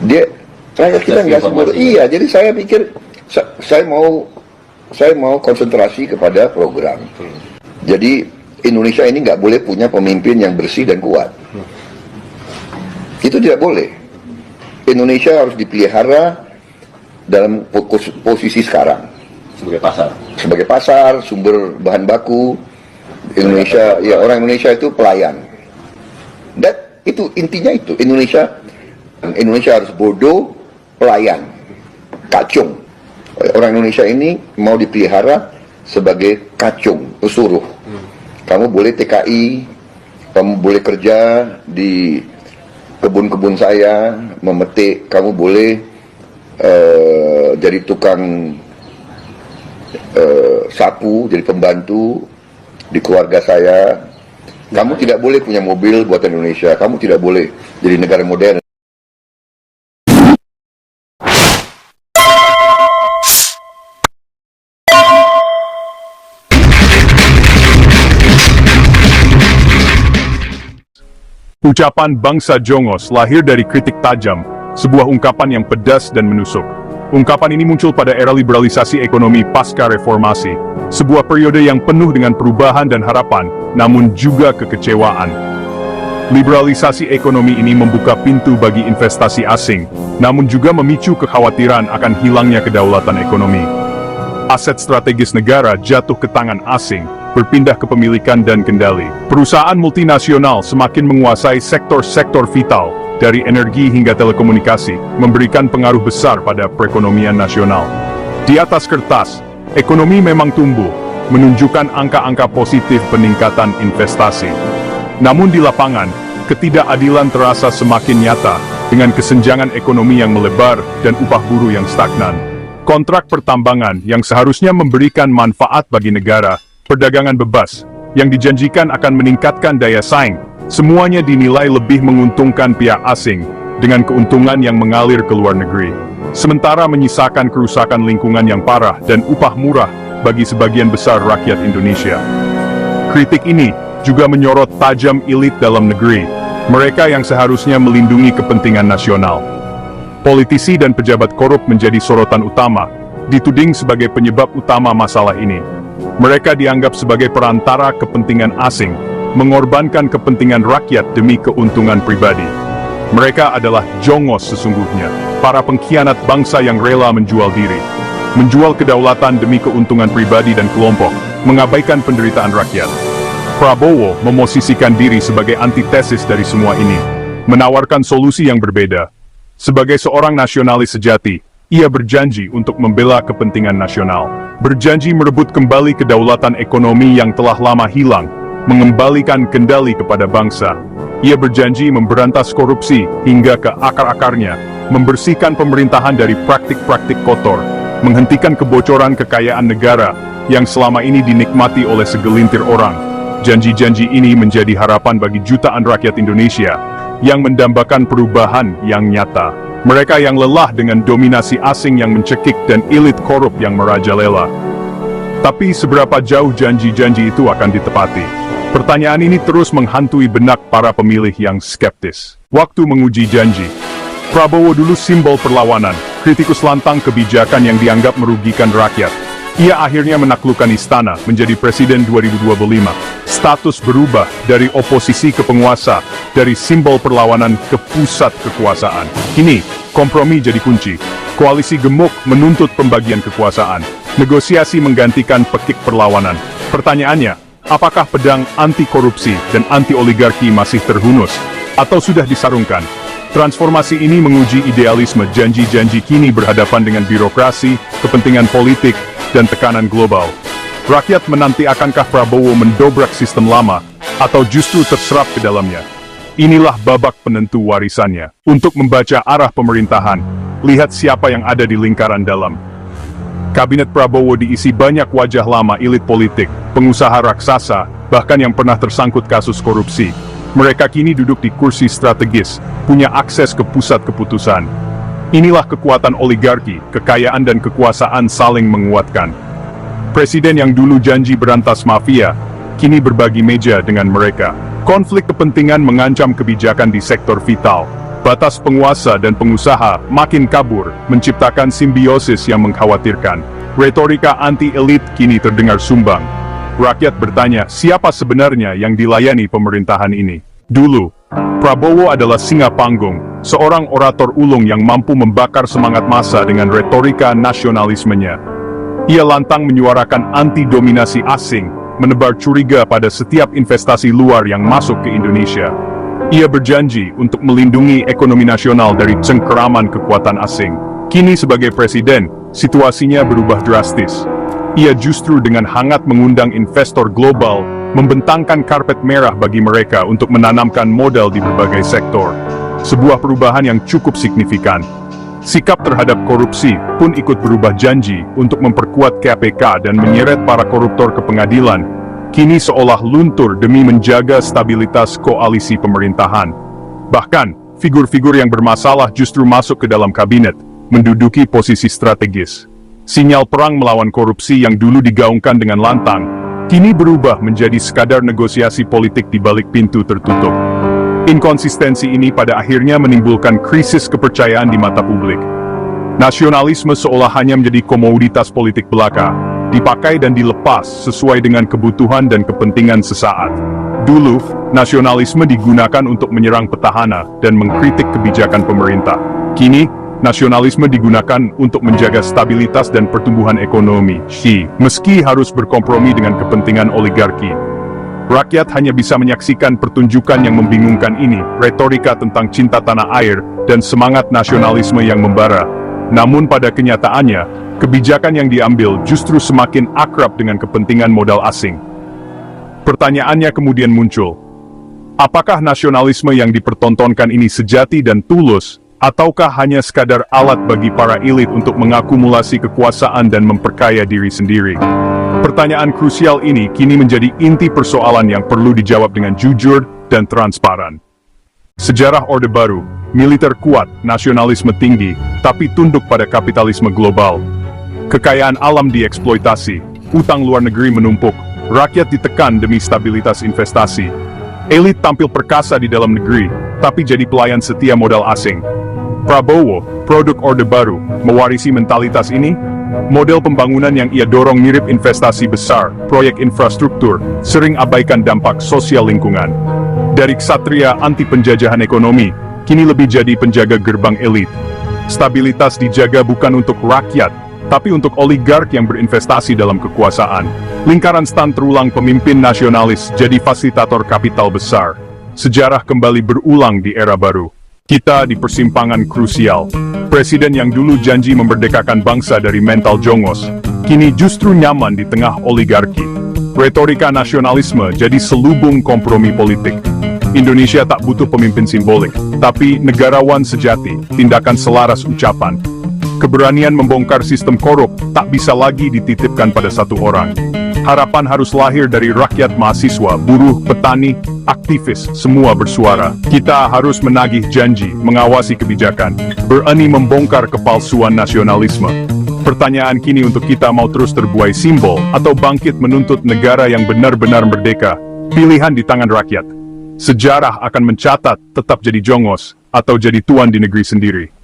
Dia rakyat kita nggak sebodoh. Iya, jadi saya pikir saya mau konsentrasi kepada program. Jadi Indonesia ini nggak boleh punya pemimpin yang bersih dan kuat. Itu tidak boleh. Indonesia harus dipelihara dalam posisi sekarang. Sebagai pasar, sumber bahan baku. Indonesia, ya orang Indonesia itu pelayan. Dan itu intinya itu. Indonesia harus bodoh, pelayan, kacung. Orang Indonesia ini mau dipelihara sebagai kacung, pesuruh. Kamu boleh TKI, kamu boleh kerja di kebun-kebun saya, memetik, kamu boleh jadi tukang sapu, jadi pembantu di keluarga saya. Kamu tidak boleh punya mobil buatan Indonesia, kamu tidak boleh jadi negara modern. Ucapan bangsa Jongos lahir dari kritik tajam, sebuah ungkapan yang pedas dan menusuk. Ungkapan ini muncul pada era liberalisasi ekonomi pasca reformasi, sebuah periode yang penuh dengan perubahan dan harapan, namun juga kekecewaan. Liberalisasi ekonomi ini membuka pintu bagi investasi asing, namun juga memicu kekhawatiran akan hilangnya kedaulatan ekonomi. Aset strategis negara jatuh ke tangan asing, berpindah kepemilikan dan kendali. Perusahaan multinasional semakin menguasai sektor-sektor vital, dari energi hingga telekomunikasi, memberikan pengaruh besar pada perekonomian nasional. Di atas kertas, ekonomi memang tumbuh, menunjukkan angka-angka positif peningkatan investasi. Namun di lapangan, ketidakadilan terasa semakin nyata, dengan kesenjangan ekonomi yang melebar dan upah buruh yang stagnan. Kontrak pertambangan yang seharusnya memberikan manfaat bagi negara, perdagangan bebas, yang dijanjikan akan meningkatkan daya saing, semuanya dinilai lebih menguntungkan pihak asing, dengan keuntungan yang mengalir ke luar negeri. Sementara menyisakan kerusakan lingkungan yang parah dan upah murah bagi sebagian besar rakyat Indonesia. Kritik ini juga menyorot tajam elit dalam negeri, mereka yang seharusnya melindungi kepentingan nasional. Politisi dan pejabat korup menjadi sorotan utama, dituding sebagai penyebab utama masalah ini. Mereka dianggap sebagai perantara kepentingan asing, mengorbankan kepentingan rakyat demi keuntungan pribadi. Mereka adalah Jongos sesungguhnya, para pengkhianat bangsa yang rela menjual diri, menjual kedaulatan demi keuntungan pribadi dan kelompok, mengabaikan penderitaan rakyat. Prabowo memosisikan diri sebagai antitesis dari semua ini, menawarkan solusi yang berbeda. Sebagai seorang nasionalis sejati, ia berjanji untuk membela kepentingan nasional, berjanji merebut kembali kedaulatan ekonomi yang telah lama hilang, mengembalikan kendali kepada bangsa. Ia berjanji memberantas korupsi hingga ke akar-akarnya, membersihkan pemerintahan dari praktik-praktik kotor, menghentikan kebocoran kekayaan negara yang selama ini dinikmati oleh segelintir orang. Janji-janji ini menjadi harapan bagi jutaan rakyat Indonesia yang mendambakan perubahan yang nyata. Mereka yang lelah dengan dominasi asing yang mencekik dan elit korup yang merajalela. Tapi seberapa jauh janji-janji itu akan ditepati? Pertanyaan ini terus menghantui benak para pemilih yang skeptis. Waktu menguji janji. Prabowo dulu simbol perlawanan, kritikus lantang kebijakan yang dianggap merugikan rakyat. Ia akhirnya menaklukkan istana, menjadi presiden 2025. Status berubah dari oposisi ke penguasa, dari simbol perlawanan ke pusat kekuasaan. Kini, kompromi jadi kunci. Koalisi gemuk menuntut pembagian kekuasaan. Negosiasi menggantikan pekik perlawanan. Pertanyaannya, apakah pedang anti-korupsi dan anti-oligarki masih terhunus, atau sudah disarungkan? Transformasi ini menguji idealisme janji-janji kini berhadapan dengan birokrasi, kepentingan politik, dan tekanan global. Rakyat menanti akankah Prabowo mendobrak sistem lama, atau justru terserap ke dalamnya. Inilah babak penentu warisannya. Untuk membaca arah pemerintahan, lihat siapa yang ada di lingkaran dalam. Kabinet Prabowo diisi banyak wajah lama elit politik, pengusaha raksasa, bahkan yang pernah tersangkut kasus korupsi. Mereka kini duduk di kursi strategis, punya akses ke pusat keputusan. Inilah kekuatan oligarki, kekayaan dan kekuasaan saling menguatkan. Presiden yang dulu janji berantas mafia, kini berbagi meja dengan mereka. Konflik kepentingan mengancam kebijakan di sektor vital. Batas penguasa dan pengusaha makin kabur, menciptakan simbiosis yang mengkhawatirkan. Retorika anti-elit kini terdengar sumbang. Rakyat bertanya, siapa sebenarnya yang dilayani pemerintahan ini? Dulu, Prabowo adalah singa panggung, seorang orator ulung yang mampu membakar semangat massa dengan retorika nasionalismenya. Ia lantang menyuarakan anti-dominasi asing, menebar curiga pada setiap investasi luar yang masuk ke Indonesia. Ia berjanji untuk melindungi ekonomi nasional dari cengkeraman kekuatan asing. Kini sebagai presiden, situasinya berubah drastis. Ia justru dengan hangat mengundang investor global, membentangkan karpet merah bagi mereka untuk menanamkan modal di berbagai sektor. Sebuah perubahan yang cukup signifikan. Sikap terhadap korupsi pun ikut berubah, janji untuk memperkuat KPK dan menyeret para koruptor ke pengadilan. Kini seolah luntur demi menjaga stabilitas koalisi pemerintahan. Bahkan, figur-figur yang bermasalah justru masuk ke dalam kabinet, menduduki posisi strategis. Sinyal perang melawan korupsi yang dulu digaungkan dengan lantang, kini berubah menjadi sekadar negosiasi politik di balik pintu tertutup. Inkonsistensi ini pada akhirnya menimbulkan krisis kepercayaan di mata publik. Nasionalisme seolah hanya menjadi komoditas politik belaka, dipakai dan dilepas sesuai dengan kebutuhan dan kepentingan sesaat. Dulu, nasionalisme digunakan untuk menyerang petahana dan mengkritik kebijakan pemerintah. Kini, nasionalisme digunakan untuk menjaga stabilitas dan pertumbuhan ekonomi, meski harus berkompromi dengan kepentingan oligarki. Rakyat hanya bisa menyaksikan pertunjukan yang membingungkan ini, retorika tentang cinta tanah air, dan semangat nasionalisme yang membara. Namun pada kenyataannya, kebijakan yang diambil justru semakin akrab dengan kepentingan modal asing. Pertanyaannya kemudian muncul, apakah nasionalisme yang dipertontonkan ini sejati dan tulus, ataukah hanya sekadar alat bagi para elit untuk mengakumulasi kekuasaan dan memperkaya diri sendiri? Pertanyaan krusial ini kini menjadi inti persoalan yang perlu dijawab dengan jujur dan transparan. Sejarah Orde Baru, militer kuat, nasionalisme tinggi, tapi tunduk pada kapitalisme global. Kekayaan alam dieksploitasi, utang luar negeri menumpuk, rakyat ditekan demi stabilitas investasi. Elit tampil perkasa di dalam negeri, tapi jadi pelayan setia modal asing. Prabowo, produk Orde Baru, mewarisi mentalitas ini. Model pembangunan yang ia dorong mirip investasi besar, proyek infrastruktur, sering abaikan dampak sosial lingkungan. Dari ksatria anti penjajahan ekonomi, kini lebih jadi penjaga gerbang elit. Stabilitas dijaga bukan untuk rakyat, tapi untuk oligark yang berinvestasi dalam kekuasaan. Lingkaran stan terulang, pemimpin nasionalis jadi fasilitator kapital besar. Sejarah kembali berulang di era baru. Kita di persimpangan krusial. Presiden yang dulu janji memerdekakan bangsa dari mental jongos, kini justru nyaman di tengah oligarki. Retorika nasionalisme jadi selubung kompromi politik. Indonesia tak butuh pemimpin simbolik, tapi negarawan sejati, tindakan selaras ucapan. Keberanian membongkar sistem korup tak bisa lagi dititipkan pada satu orang. Harapan harus lahir dari rakyat, mahasiswa, buruh, petani, aktivis, semua bersuara. Kita harus menagih janji, mengawasi kebijakan, berani membongkar kepalsuan nasionalisme. Pertanyaan kini untuk kita, mau terus terbuai simbol, atau bangkit menuntut negara yang benar-benar merdeka? Pilihan di tangan rakyat. Sejarah akan mencatat tetap jadi jongos, atau jadi tuan di negeri sendiri.